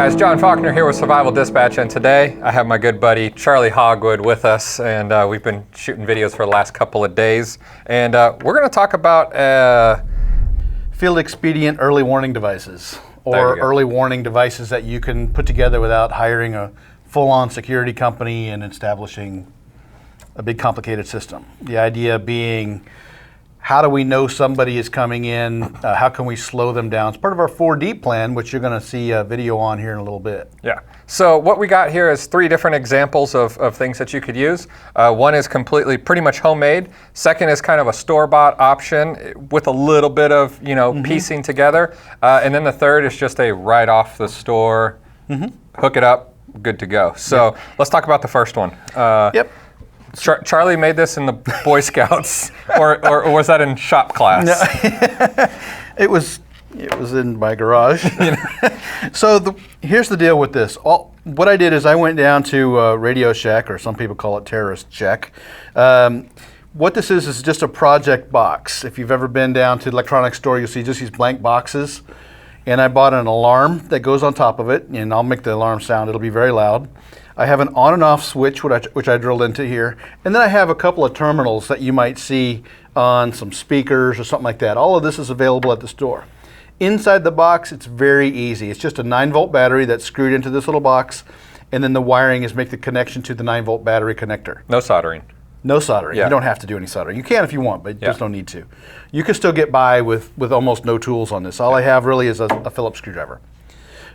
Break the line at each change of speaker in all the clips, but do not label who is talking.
guys, John Faulkner here with Survival Dispatch, and today I have my good buddy Charlie Hogwood with us, and we've been shooting videos for the last couple of days, and we're going to talk about
field expedient early warning devices, or early warning devices that you can put together without hiring a full-on security company and establishing a big complicated system. The idea being, how do we know somebody is coming in? How can we slow them down? It's part of our 4D plan, which you're going to see a video on here in a little bit.
Yeah. So what we got here is 3 different examples of things that you could use. One is completely pretty much homemade. Second is kind of a store-bought option with a little bit of piecing together. And then the third is just a right off the store, hook it up, good to go. So let's talk about the first one. Charlie made this in the Boy Scouts, or was that in shop class?
No. It was in my garage. So here's the deal with this. What I did is I went down to Radio Shack, or some people call it Terrorist Check. What this is just a project box. If you've ever been down to the electronics store, you'll see just these blank boxes. And I bought an alarm that goes on top of it, and I'll make the alarm sound. It'll be very loud. I have an on and off switch, which I drilled into here. And then I have a couple of terminals that you might see on some speakers or something like that. All of this is available at the store. Inside the box, it's very easy. It's just a 9-volt battery that's screwed into this little box. And then the wiring is make the connection to the 9-volt battery connector.
No soldering.
No soldering.
Yeah.
You don't have to do any soldering. You can if you want, but you just don't need to. You can still get by with almost no tools on this. All I have really is a Phillips screwdriver.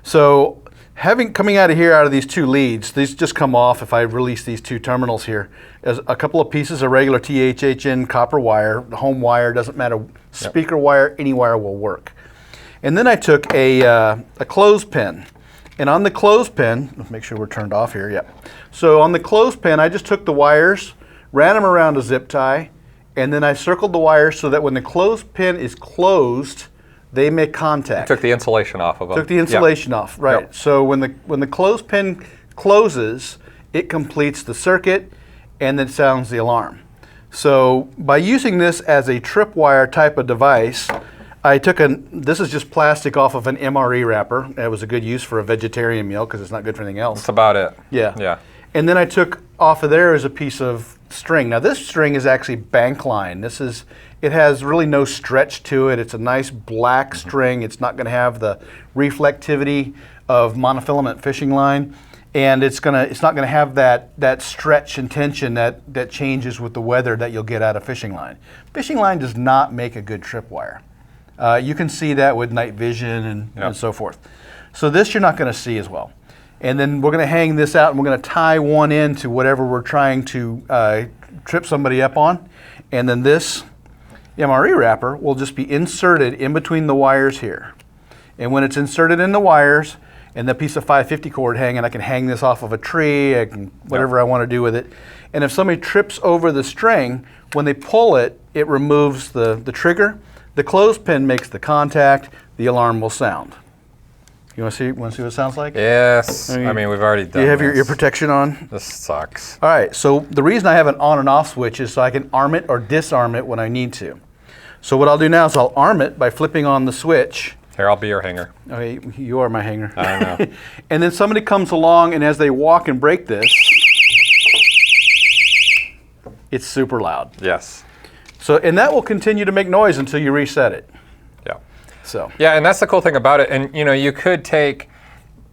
So coming out of these 2 leads, these just come off if I release these 2 terminals here, as a couple of pieces of regular THHN copper wire, home wire, doesn't matter, speaker wire, any wire will work. And then I took a clothespin. And on the clothespin, let's make sure we're turned off here, So on the clothespin, I just took the wires, ran them around a zip tie, and then I circled the wires so that when the clothespin is closed, they make contact.
You took the insulation off of them.
Took the insulation off, right. Yep. So when the clothespin closes, it completes the circuit and then sounds the alarm. So by using this as a tripwire type of device, I took this is just plastic off of an MRE wrapper. It was a good use for a vegetarian meal because it's not good for anything else.
That's about it.
Yeah. And then I took off of there is a piece of string. Now this string is actually bank line. It has really no stretch to it. It's a nice black string. It's not going to have the reflectivity of monofilament fishing line, and it's not going to have that stretch and tension that changes with the weather that you'll get out of fishing line. Fishing line does not make a good tripwire. You can see that with night vision and so forth. So this you're not going to see as well. And then we're going to hang this out, and we're going to tie one end to whatever we're trying to trip somebody up on. And then this MRE wrapper will just be inserted in between the wires here. And when it's inserted in the wires and the piece of 550 cord hanging, I can hang this off of a tree, I can whatever I want to do with it. And if somebody trips over the string, when they pull it, it removes the trigger. The clothespin makes the contact, the alarm will sound. You want to see what it sounds like?
Yes. I mean, we've already done this.
Do you have your protection on?
This sucks.
All right. So the reason I have an on and off switch is so I can arm it or disarm it when I need to. So what I'll do now is I'll arm it by flipping on the switch.
Here, I'll be your hanger.
Okay, you are my hanger.
I know.
And then somebody comes along, and as they walk and break this, it's super loud.
Yes.
So, and that will continue to make noise until you reset it.
Yeah, and that's the cool thing about it. And you could take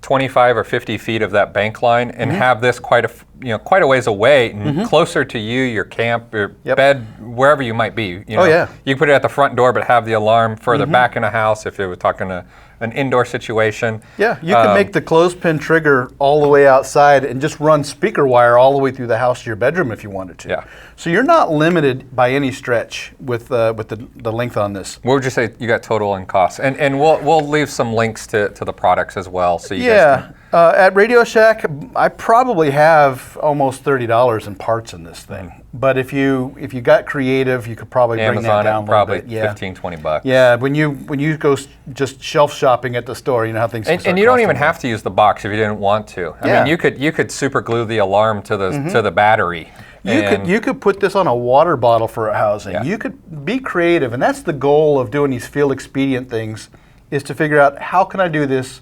25 or 50 feet of that bank line and have this quite a ways away, and closer to you, your camp, your bed, wherever you might be. You can put it at the front door, but have the alarm further back in a house if we're talking an indoor situation.
Yeah, you can make the clothespin trigger all the way outside and just run speaker wire all the way through the house to your bedroom if you wanted to.
Yeah.
So you're not limited by any stretch with the length on this.
What would you say you got total in cost? And we'll leave some links to the products as well, so you guys can.
At Radio Shack, I probably have almost $30 in parts in this thing. But if you got creative, you could probably bring that down
probably
a little bit.
$15-20.
Yeah, when you go just shelf shopping at the store, you know how things.
And you don't even have to use the box if you didn't want to. I mean, you could super glue the alarm to the battery.
You could put this on a water bottle for a housing. Yeah. You could be creative, and that's the goal of doing these field expedient things, is to figure out how can I do this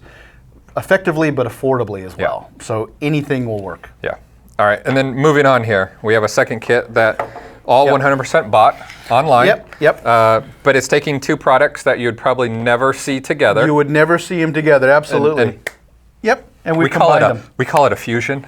effectively but affordably as well. So anything will work.
Yeah. All right, and then moving on here, we have a second kit that all 100% bought online.
Yep.
But it's taking two products that you'd probably never see together.
You would never see them together, absolutely.
And
and we combined them.
We call it a fusion.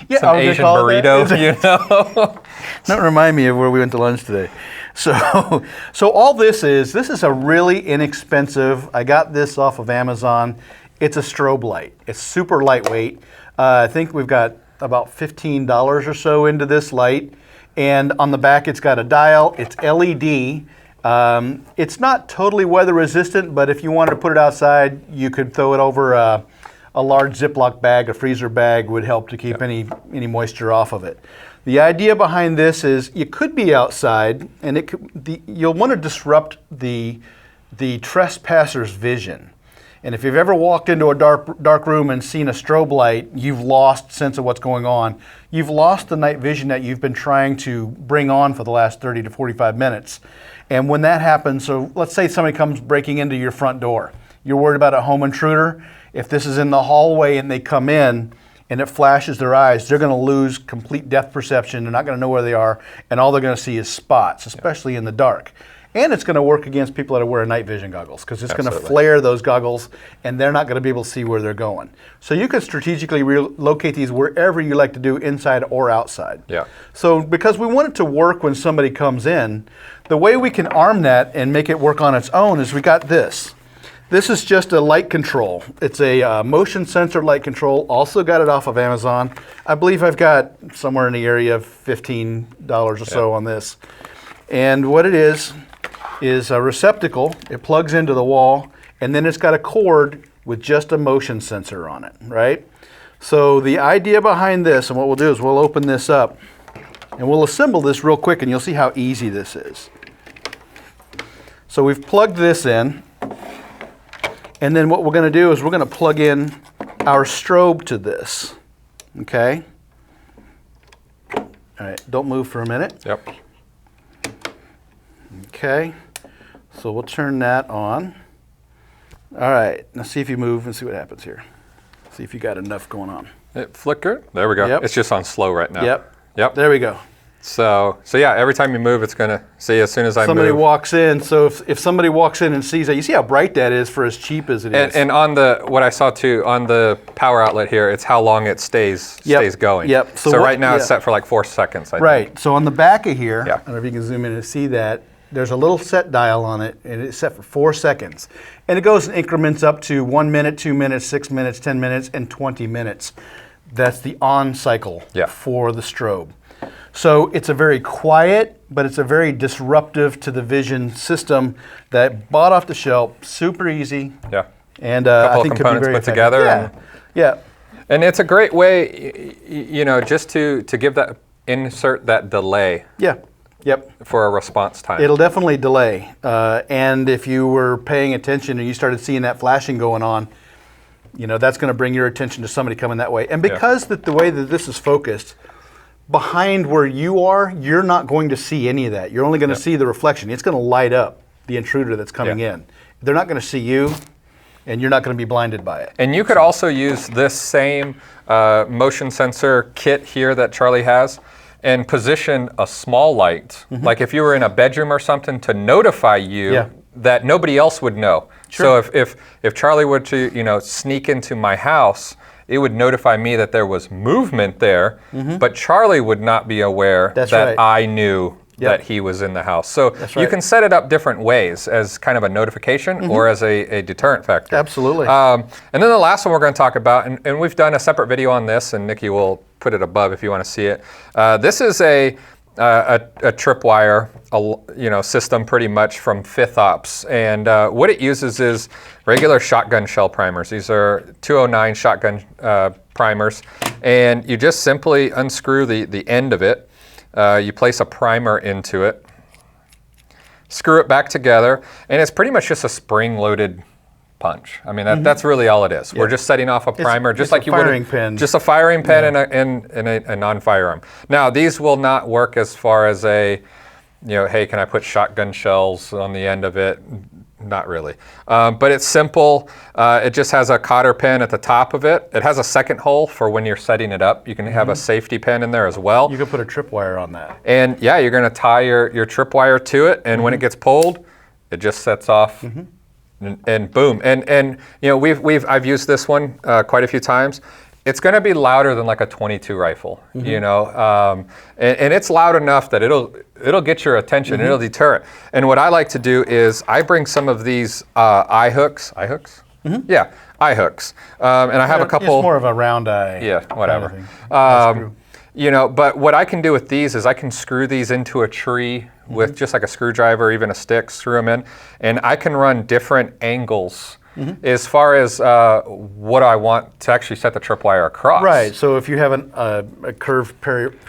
Yeah,
some Asian burrito, you know.
Don't remind me of where we went to lunch today. So all this is a really inexpensive, I got this off of Amazon. It's a strobe light. It's super lightweight. I think we've got about $15 or so into this light. And on the back it's got a dial, it's LED. It's not totally weather resistant, but if you wanted to put it outside, you could throw it over a large Ziploc bag, a freezer bag would help to keep any moisture off of it. The idea behind this is you could be outside, and you'll want to disrupt the trespasser's vision. And if you've ever walked into a dark room and seen a strobe light, you've lost sense of what's going on. You've lost the night vision that you've been trying to bring on for the last 30 to 45 minutes. And when that happens, so let's say somebody comes breaking into your front door. You're worried about a home intruder. If this is in the hallway and they come in and it flashes their eyes, they're going to lose complete depth perception. They're not going to know where they are, and all they're going to see is spots, especially in the dark. And it's going to work against people that wear night vision goggles because it's going to flare those goggles, and they're not going to be able to see where they're going. So you can strategically locate these wherever you like to do, inside or outside.
Yeah.
So because we want it to work when somebody comes in, the way we can arm that and make it work on its own is we got this. This is just a light control. It's a motion sensor light control. Also got it off of Amazon. I believe I've got somewhere in the area of $15 or so on this. And what it is a receptacle. It plugs into the wall, and then it's got a cord with just a motion sensor on it, right? So the idea behind this, and what we'll do is we'll open this up, and we'll assemble this real quick, and you'll see how easy this is. So we've plugged this in. And then what we're going to do is we're going to plug in our strobe to this, okay? All right, don't move for a minute.
Yep.
Okay, so we'll turn that on. All right, now see if you move and see what happens here. See if you got enough going on.
It flickered. There we go.
Yep.
It's just on slow right now.
Yep. There we go.
So yeah, every time you move, it's going to see as soon as I
somebody
move.
walks in. So if somebody walks in and sees that, you see how bright that is for as cheap as it is.
And on what I saw too, on the power outlet here, it's how long it stays going.
Yep.
So right now it's set for like 4 seconds, I think.
Right. So on the back of here,
Yeah.
I don't know if you can zoom in and see that, there's a little set dial on it, and it's set for 4 seconds. And it goes in increments up to 1 minute, 2 minutes, 6 minutes, 10 minutes, and 20 minutes. That's the on cycle for the strobe. So it's a very quiet, but it's a very disruptive to the vision system that bought off the shelf, super easy.
Yeah.
And
couple
I think
of
could be
components
very
put together.
Yeah.
And it's a great way, you know, just to give that, insert that delay.
Yeah. Yep.
For a response time.
It'll definitely delay. And if you were paying attention and you started seeing that flashing going on, you know, that's going to bring your attention to somebody coming that way. And because the way that this is focused, behind where you are, you're not going to see any of that. You're only going to see the reflection. It's going to light up the intruder that's coming in. They're not going to see you, and you're not going to be blinded by it.
And you could also use this same motion sensor kit here that Charlie has and position a small light, like if you were in a bedroom or something, to notify you that nobody else would know.
Sure.
So if Charlie were to, you know, sneak into my house, it would notify me that there was movement there, but Charlie would not be aware that I knew that he was in the house. So you can set it up different ways as kind of a notification or as a deterrent factor.
Absolutely.
And then the last one we're going to talk about, and we've done a separate video on this, and Nikki will put it above if you want to see it. This is a Tripwire, system pretty much from 5th Ops, and what it uses is regular shotgun shell primers. These are 209 shotgun primers, and you just simply unscrew the end of it. You place a primer into it, screw it back together, and it's pretty much just a spring-loaded punch. I mean, that's really all it is. We're just setting off a primer, just like you would.
Firing pin.
Just a firing pin and a non-firearm. Now, these will not work as far as a, hey, can I put shotgun shells on the end of it? not really. But it's simple. It just has a cotter pin at the top of it. It has a second hole for when you're setting it up. You can have a safety pin in there as well.
You can put a tripwire on that.
And yeah, you're going to tie your tripwire to it, and when it gets pulled, it just sets off, and boom. And you know, I've used this one quite a few times. It's going to be louder than like a .22 rifle, you know, and it's loud enough that it'll get your attention, and it'll deter it. And what I like to do is I bring some of these eye hooks, yeah, eye hooks, and I have a couple.
It's more of a round eye.
Yeah, whatever.
Kind of
you know, but what I can do with these is I can screw these into a tree with just like a screwdriver, even a stick, screw them in, and I can run different angles as far as what I want to actually set the tripwire across.
Right. So if you have a curved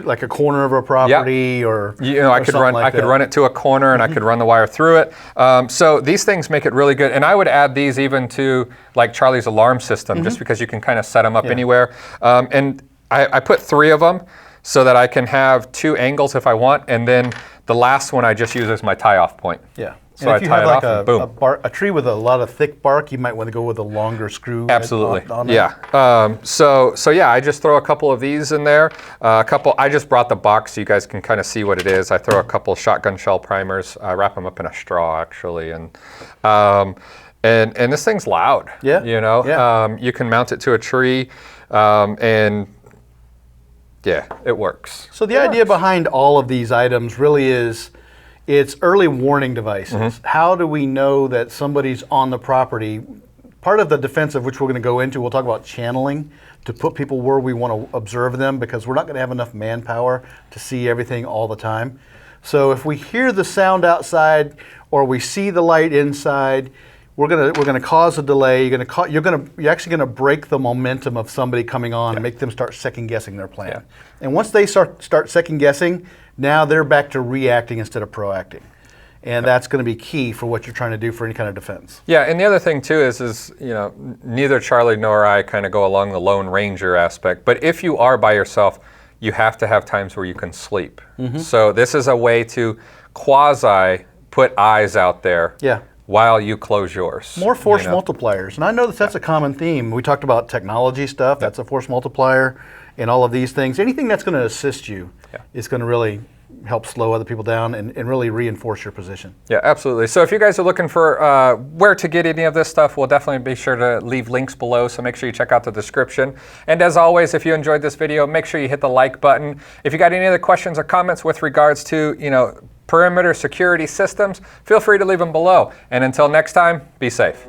like a corner of a property, or
you know, I could run it to a corner, and I could run the wire through it. So these things make it really good, and I would add these even to like Charlie's alarm system, just because you can kind of set them up anywhere. And I put 3 of them so that I can have 2 angles if I want, and then the last one I just use as my tie-off point.
Yeah.
So
and if
I
you
tie
have
it
like
off, and boom.
a tree with a lot of thick bark, you might want to go with a longer screw.
Absolutely.
On that.
Yeah. So yeah, I just throw a couple of these in there. I just brought the box so you guys can kind of see what it is. I throw a couple shotgun shell primers. I wrap them up in a straw actually, and this thing's loud.
Yeah.
You know.
Yeah.
You can mount it to a tree, and yeah, it works.
So the idea behind all of these items really is, it's early warning devices. How do we know that somebody's on the property? Part of the defense of which we're going to go into, we'll talk about channeling to put people where we want to observe them, because we're not going to have enough manpower to see everything all the time. So if we hear the sound outside or we see the light inside, we're gonna cause a delay. You're actually gonna break the momentum of somebody coming on and make them start second guessing their plan.
Yeah.
And once they start second guessing, now they're back to reacting instead of proacting. And that's going to be key for what you're trying to do for any kind of defense.
Yeah, and the other thing too is you know, neither Charlie nor I kind of go along the Lone Ranger aspect. But if you are by yourself, you have to have times where you can sleep. So this is a way to quasi put eyes out there.
Yeah.
While you close yours.
More force multipliers. And I know that's a common theme. We talked about technology stuff. That's a force multiplier and all of these things. Anything that's going to assist you is going to really help slow other people down and really reinforce your position.
Yeah, absolutely. So if you guys are looking for where to get any of this stuff, we'll definitely be sure to leave links below, so make sure you check out the description. And as always, if you enjoyed this video, make sure you hit the like button. If you got any other questions or comments with regards to, you know, perimeter security systems, feel free to leave them below. And until next time, be safe.